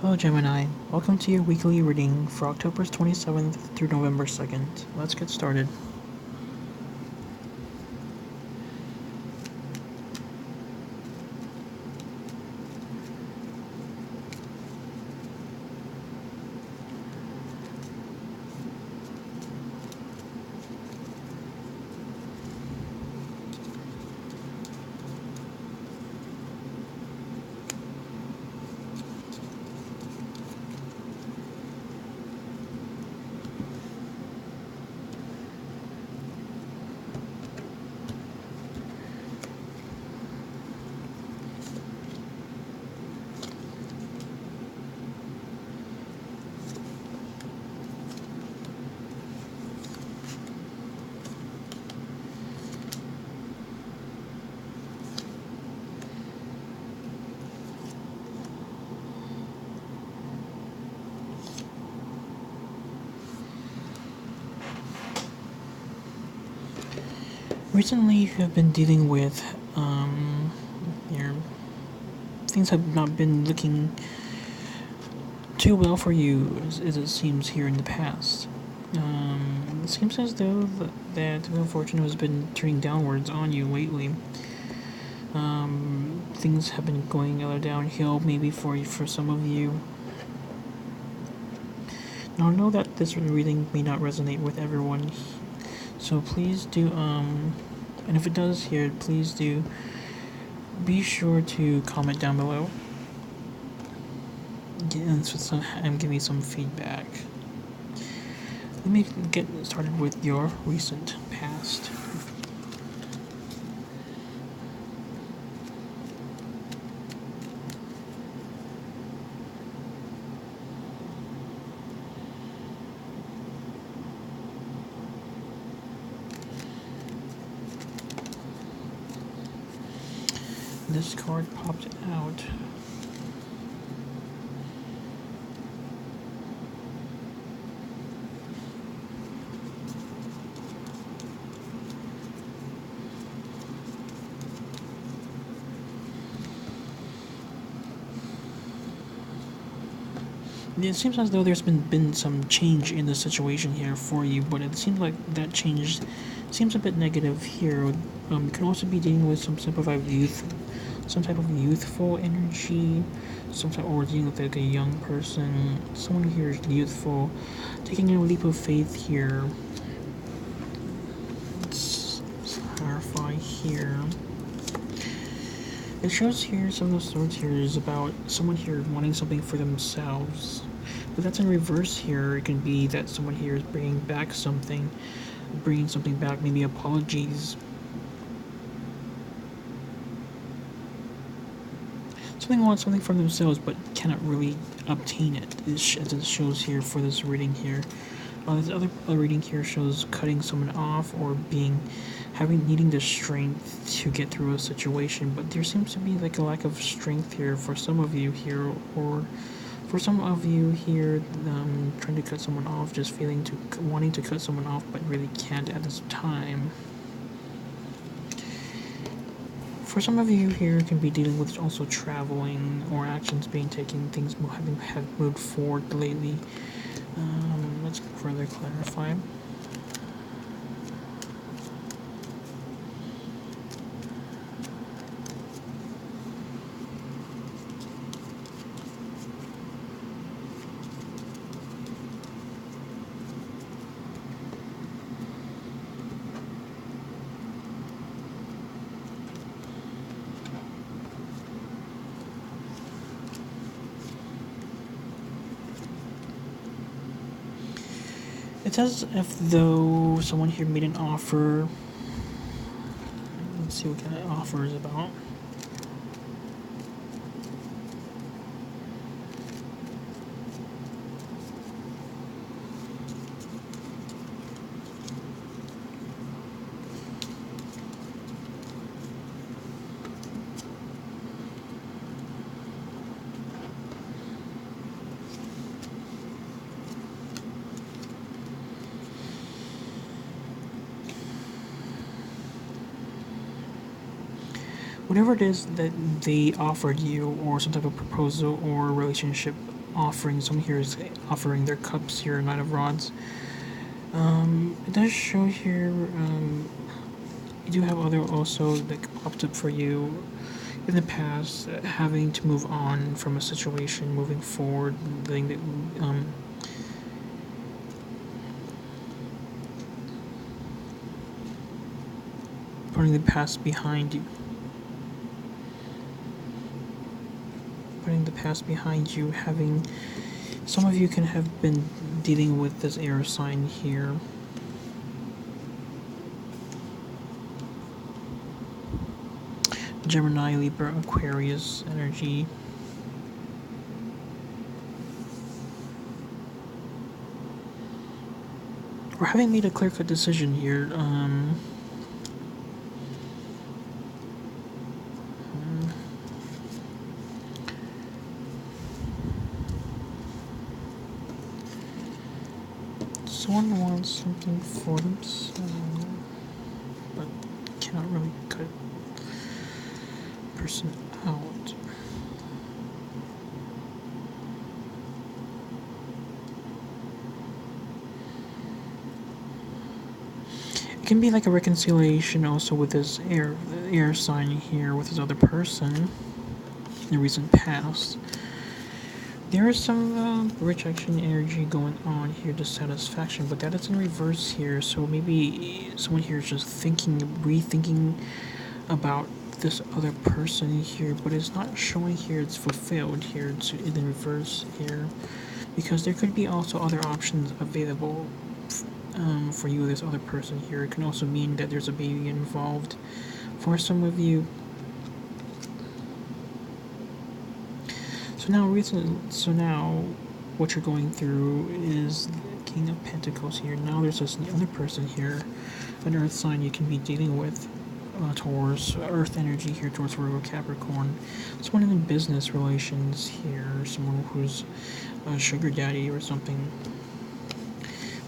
Hello Gemini, welcome to your weekly reading for October 27th through November 2nd. Let's get started. Recently, you have been dealing with, your things have not been looking too well for you as it seems here in the past. It seems as though that Wheel of Fortune has been turning downwards on you lately. Things have been going either downhill, maybe for some of you. Now, I know that this reading may not resonate with everyone, so please do, and if it does here, please do be sure to comment down below and give me some feedback. Let me get started with your recent past. This card popped out. It seems as though there's been some change in the situation here for you, but it seems like that change seems a bit negative here. You could also be dealing with some type of youthful energy, or dealing with like a young person. Someone here is youthful, taking a leap of faith here. Let's clarify here. It shows here some of the swords here is about someone here wanting something for themselves. But that's in reverse here. It can be that someone here is bringing something back, maybe apologies. Something wants something for themselves but cannot really obtain it, as it shows here for this reading here. This other reading here shows cutting someone off or needing the strength to get through a situation, but there seems to be like a lack of strength here for some of you here, or for some of you here, trying to cut someone off, just wanting to cut someone off, but really can't at this time. For some of you here, can be dealing with also traveling or actions being taken, things have moved forward lately. Let's further clarify. It's as if though someone here made an offer. Let's see what kind of offer is about. Whatever it is that they offered you, or some type of proposal or relationship offering. Someone here is offering their cups here, Knight of Rods. It does show here. You do have other also that popped up for you in the past, having to move on from a situation, moving forward, letting the, putting the past behind you. Putting the past behind you, having some of you can have been dealing with this air sign here. Gemini, Libra, Aquarius energy. Or having made a clear-cut decision here. Someone wants something for themselves, but cannot really cut a person out. It can be like a reconciliation also with this air sign here with this other person in the recent past. There is some rejection energy going on here, dissatisfaction, but that is in reverse here. So maybe someone here is just rethinking about this other person here, but it's not showing here it's fulfilled here. It's in reverse here, because there could be also other options available for you, this other person here. It can also mean that there's a baby involved for some of you. So now, what you're going through is the King of Pentacles here. Now there's this other person here, an Earth sign you can be dealing with, Taurus, Earth energy here towards Virgo, Capricorn. Someone in business relations here, someone who's a sugar daddy or something.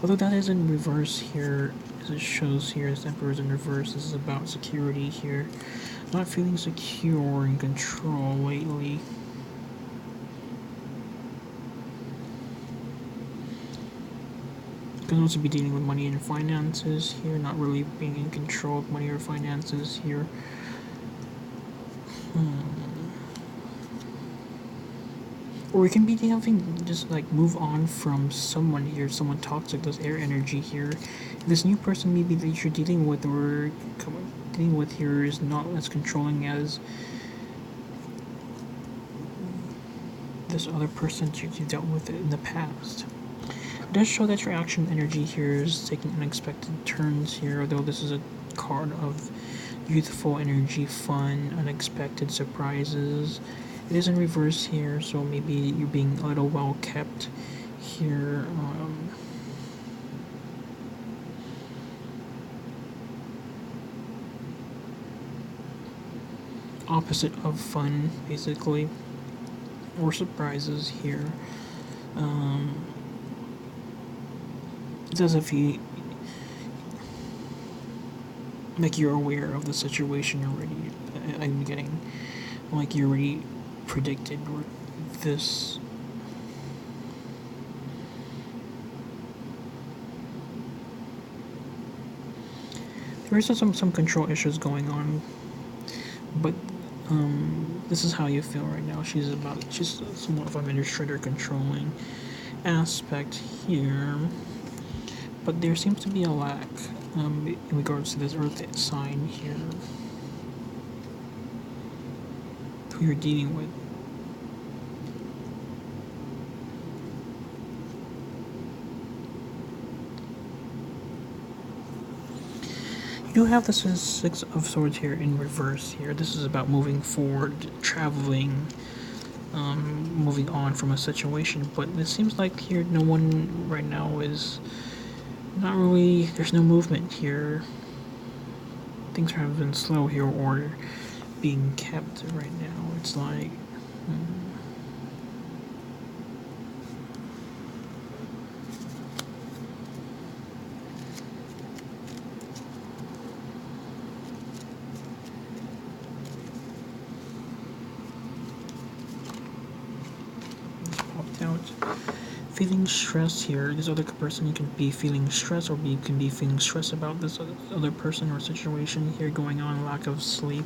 Although that is in reverse here, as it shows here, as Emperor is in reverse. This is about security here. Not feeling secure or in control lately. You can also be dealing with money and finances here, not really being in control of money or finances here. Or we can be having just like move on from someone here, someone toxic, this air energy here. This new person maybe that you're dealing with or dealing with here is not as controlling as this other person that you dealt with in the past. It does show that your action energy here is taking unexpected turns here, although this is a card of youthful energy, fun, unexpected surprises. It is in reverse here, so maybe you're being a little well kept here. Opposite of fun, basically, or surprises here. It's as if like you're aware of the situation already. I'm getting like you already predicted this. There is some control issues going on, but this is how you feel right now. She's somewhat of an administrator controlling aspect here. But there seems to be a lack in regards to this Earth sign here, who you're dealing with. You do have the Six of Swords here in reverse here. This is about moving forward, traveling, moving on from a situation. But it seems like here no one right now is... Not really, there's no movement here. Things have been slow here or being kept right now. It's like... out. Feeling stress here. This other person can be feeling stress, or you can be feeling stress about this other person or situation here going on. Lack of sleep.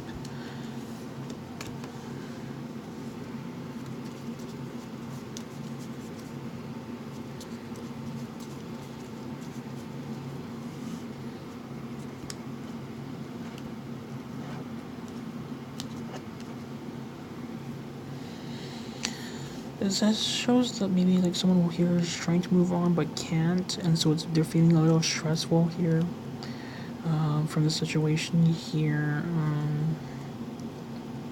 That shows that maybe like someone here is trying to move on but can't, and so they're feeling a little stressful here from the situation here.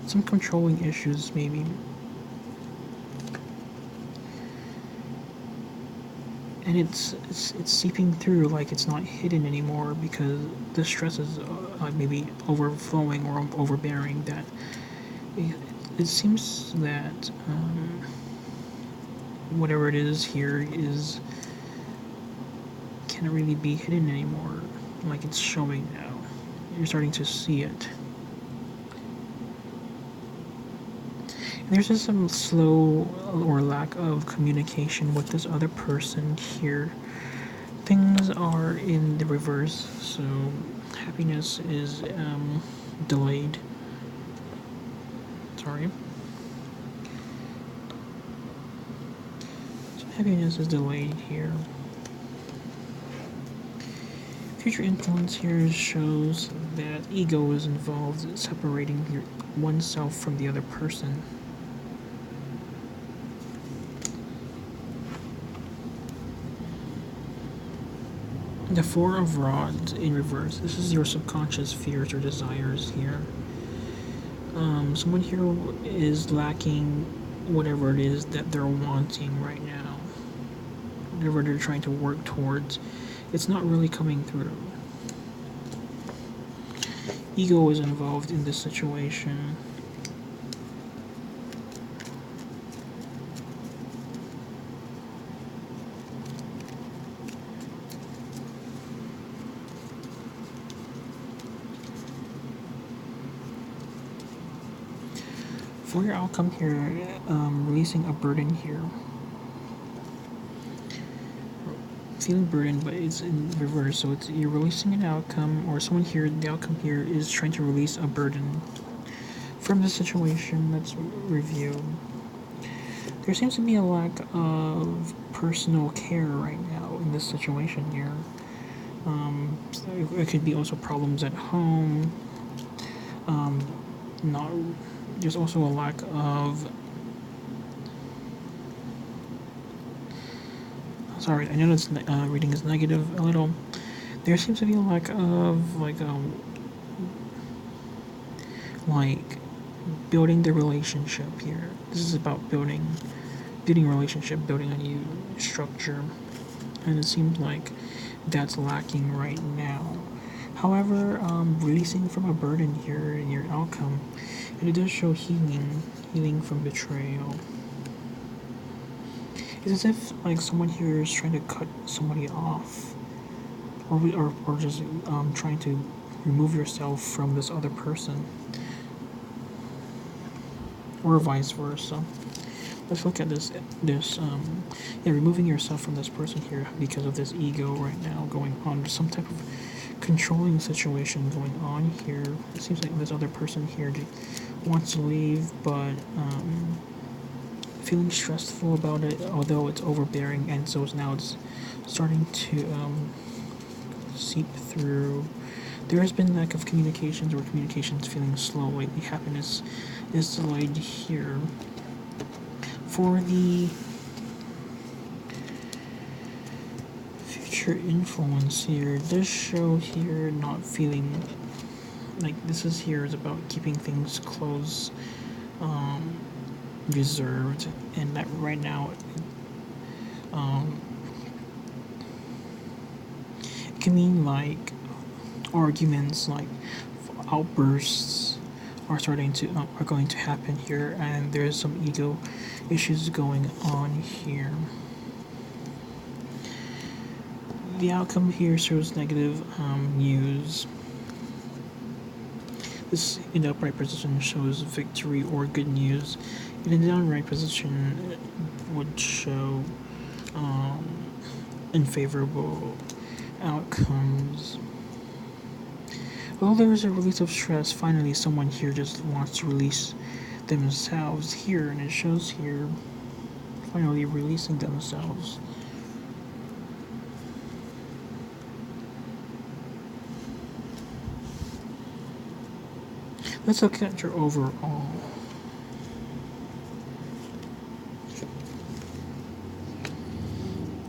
Some controlling issues maybe. And it's seeping through, like it's not hidden anymore because the stress is maybe overflowing or overbearing. That it seems that whatever it is here is can't really be hidden anymore. Like it's showing now. You're starting to see it. And there's just some slow or lack of communication with this other person here. Things are in the reverse, so happiness is delayed. Sorry. So happiness is delayed here. Future influence here shows that ego is involved in separating oneself from the other person. The Four of Rods in reverse. This is your subconscious fears or desires here. Someone here is lacking whatever it is that they're wanting right now. Whatever they're trying to work towards, it's not really coming through. Ego is involved in this situation. For your outcome here, releasing a burden here. Feeling burdened, but it's in reverse, so you're releasing an outcome, or someone here, the outcome here is trying to release a burden from the situation. Let's review. There seems to be a lack of personal care right now in this situation here. It could be also problems at home. There's also a lack of. Sorry, I know this reading is negative a little. There seems to be a lack of like building the relationship here. This is about building relationship, building a new structure, and it seems like that's lacking right now. However, releasing from a burden here in your outcome, and it does show healing from betrayal. It's as if like someone here is trying to cut somebody off, or just trying to remove yourself from this other person, or vice versa. Let's look at this. Removing yourself from this person here because of this ego right now going on. There's some type of controlling situation going on here. It seems like this other person here wants to leave, but feeling stressful about it, although it's overbearing, and so now it's starting to seep through. There has been lack of communications, or communications feeling slow lately. Happiness is delayed here. For the future influence here, this show here not feeling like this is here is about keeping things close, reserved, and that right now it can mean like arguments, like outbursts are going to happen here, and there's some ego issues going on here. The outcome here shows negative news. This in the upright position shows victory or good news In a downright position, it would show um, unfavorable outcomes. Well, there is a release of stress. Finally, someone here just wants to release themselves here, and it shows here finally releasing themselves. Let's look at your overall.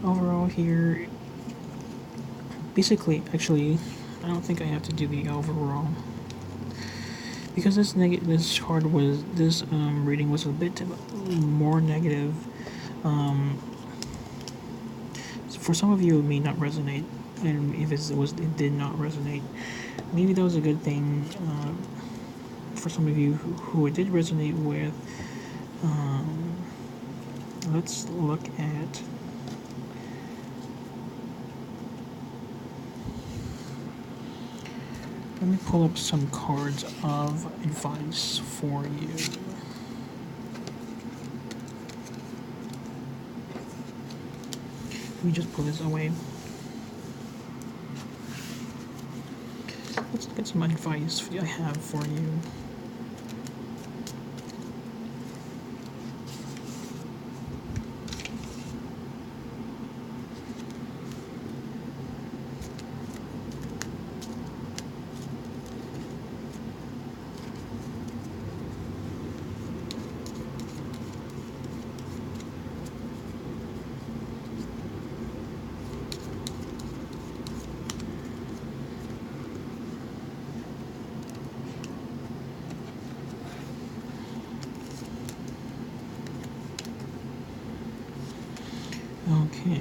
Overall here, basically, actually, I don't think I have to do the overall because this reading was a bit more negative. For some of you, it may not resonate, and if it did not resonate, maybe that was a good thing. For some of you who it did resonate with, let's look at. Let me pull up some cards of advice for you. Let me just pull this away. Let's get some advice I have for you. Okay.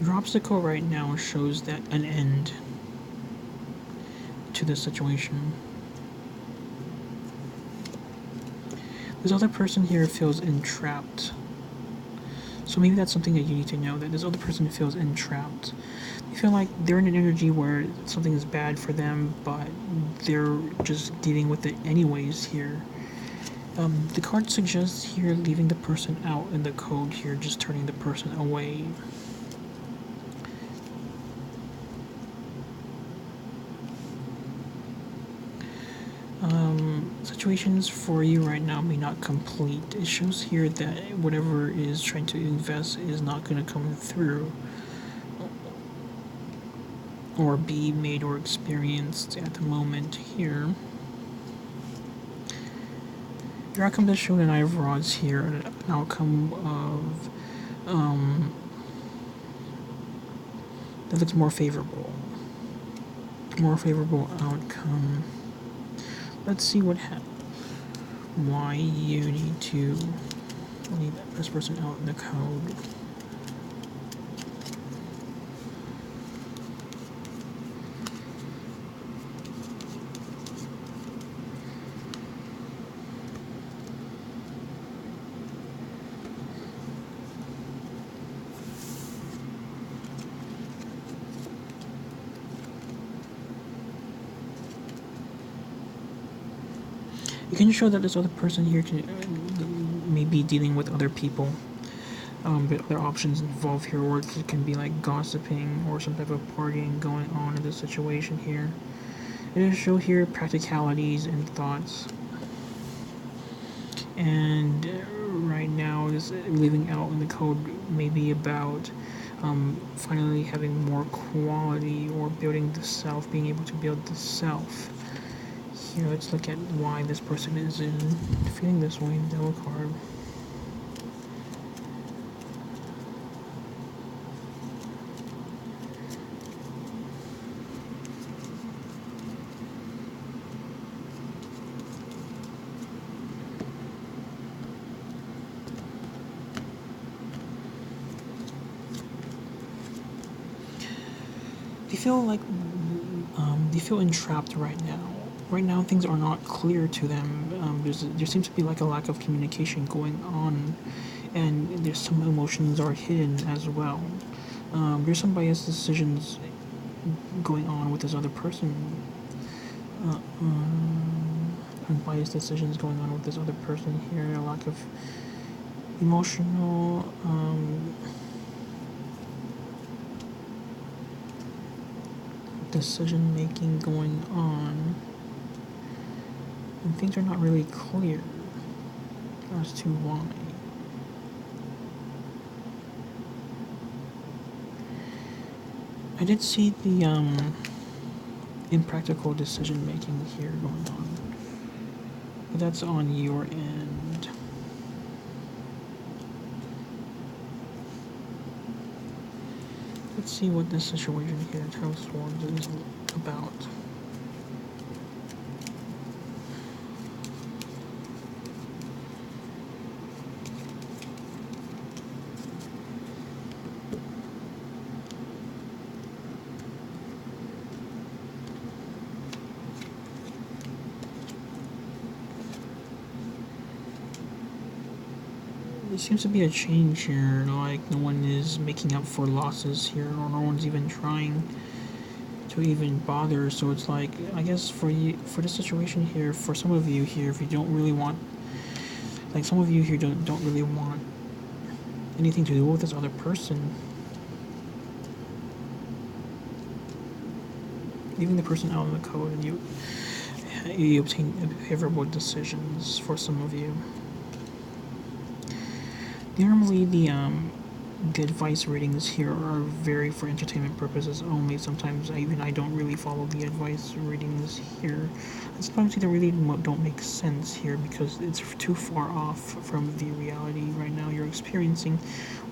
Your obstacle right now shows that an end to this situation. This other person here feels entrapped. So maybe that's something that you need to know, that this other person feels entrapped. They feel like they're in an energy where something is bad for them, but they're just dealing with it anyways here. The card suggests here leaving the person out in the code here, just turning the person away. Situations for you right now may not complete. It shows here that whatever is trying to invest is not going to come through or be made or experienced at the moment here. Your outcome does show the Knight of Rods here, an outcome of that looks more favorable. More favorable outcome. Let's see why you need to leave this person out in the code. You can show that this other person here may be dealing with other people. But other options involved here, or it can be like gossiping or some type of partying going on in this situation here. It does show here practicalities and thoughts. And right now, this living out in the code may be about finally having more quality or building the self, being able to build the self. Here, let's look at why this person is feeling this way in the Devil card. They feel entrapped right now. Right now, things are not clear to them. There seems to be like a lack of communication going on, and there's some emotions are hidden as well. There's some biased decisions going on with this other person. Unbiased decisions going on with this other person here. A lack of emotional decision making going on, and things are not really clear as to why. I did see the impractical decision making here going on, but that's on your end. Let's see what this situation here at House Swords is about. There seems to be a change here, like no one is making up for losses here, or no one's even trying to even bother. So it's like, I guess for you, for this situation here, for some of you here, if you don't really want, like some of you here don't really want anything to do with this other person, leaving the person out in the code, and you obtain favorable decisions for some of you. Normally, the advice readings here are very for entertainment purposes only. Sometimes I don't really follow the advice readings here. And sometimes they really don't make sense here because it's too far off from the reality right now you're experiencing,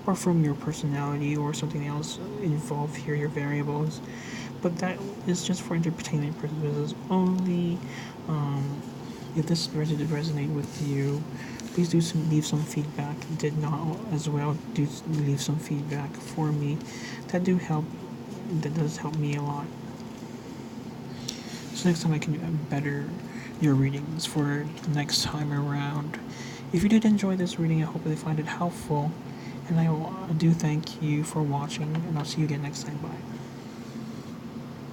or from your personality or something else involved here, your variables. But that is just for entertainment purposes only. If this resonate with you, please leave some feedback. Did not as well, do leave some feedback for me. That does help me a lot. So next time I can better your readings for the next time around. If you did enjoy this reading, I hope they find it helpful. And I do thank you for watching, and I'll see you again next time. Bye.